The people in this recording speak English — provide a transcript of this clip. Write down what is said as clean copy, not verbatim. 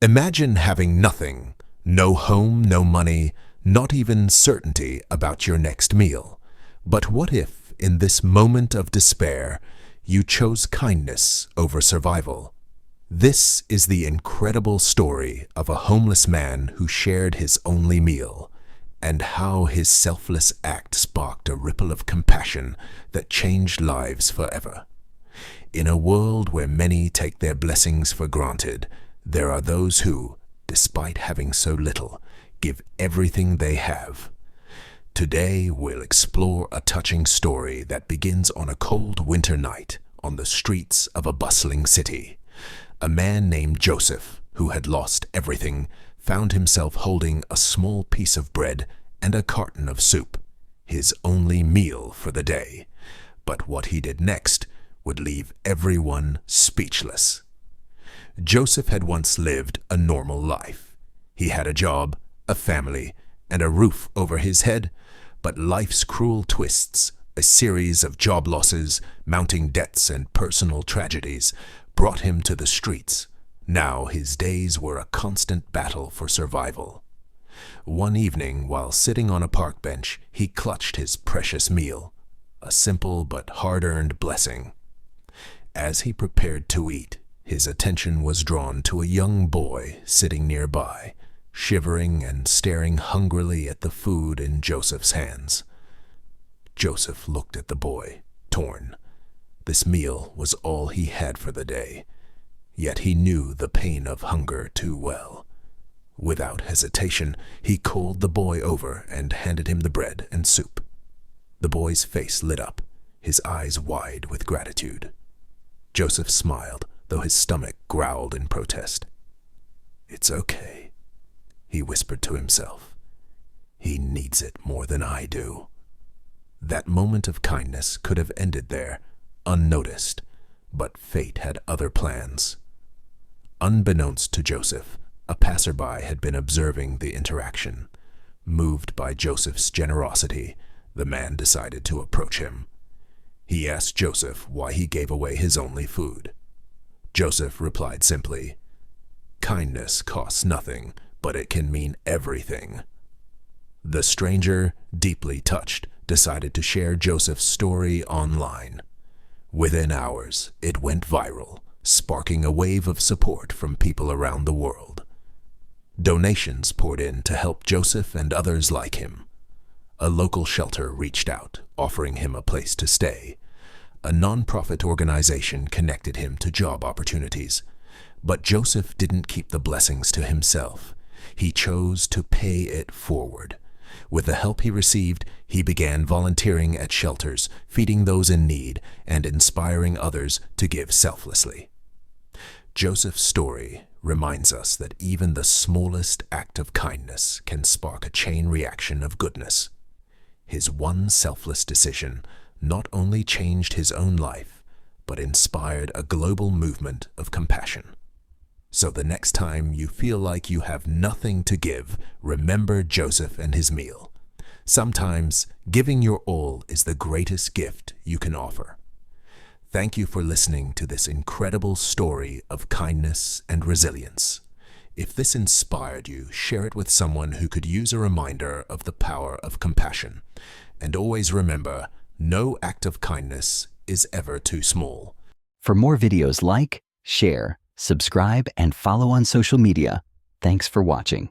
Imagine having nothing, no home, no money, not even certainty about your next meal. But what if, in this moment of despair, you chose kindness over survival? This is the incredible story of a homeless man who shared his only meal, and how his selfless act sparked a ripple of compassion that changed lives forever. In a world where many take their blessings for granted, there are those who, despite having so little, give everything they have. Today, we'll explore a touching story that begins on a cold winter night on the streets of a bustling city. A man named Joseph, who had lost everything, found himself holding a small piece of bread and a carton of soup, his only meal for the day. But what he did next would leave everyone speechless. Joseph had once lived a normal life. He had a job, a family, and a roof over his head, but life's cruel twists, a series of job losses, mounting debts, and personal tragedies brought him to the streets. Now his days were a constant battle for survival. One evening, while sitting on a park bench, he clutched his precious meal, a simple but hard-earned blessing. As he prepared to eat, his attention was drawn to a young boy sitting nearby, shivering and staring hungrily at the food in Joseph's hands. Joseph looked at the boy, torn. This meal was all he had for the day, yet he knew the pain of hunger too well. Without hesitation, he called the boy over and handed him the bread and soup. The boy's face lit up, his eyes wide with gratitude. Joseph smiled, though his stomach growled in protest. "It's okay," he whispered to himself. "He needs it more than I do." That moment of kindness could have ended there, unnoticed, but fate had other plans. Unbeknownst to Joseph, a passerby had been observing the interaction. Moved by Joseph's generosity, the man decided to approach him. He asked Joseph why he gave away his only food. Joseph replied simply, "Kindness costs nothing, but it can mean everything." The stranger, deeply touched, decided to share Joseph's story online. Within hours, it went viral, sparking a wave of support from people around the world. Donations poured in to help Joseph and others like him. A local shelter reached out, offering him a place to stay. A non-profit organization connected him to job opportunities. But Joseph didn't keep the blessings to himself. He chose to pay it forward. With the help he received, he began volunteering at shelters, feeding those in need, and inspiring others to give selflessly. Joseph's story reminds us that even the smallest act of kindness can spark a chain reaction of goodness. His one selfless decision not only changed his own life, but inspired a global movement of compassion. So the next time you feel like you have nothing to give, remember Joseph and his meal. Sometimes giving your all is the greatest gift you can offer. Thank you for listening to this incredible story of kindness and resilience. If this inspired you, share it with someone who could use a reminder of the power of compassion. And always remember, no act of kindness is ever too small. For more videos, like, share, subscribe, and follow on social media. Thanks for watching.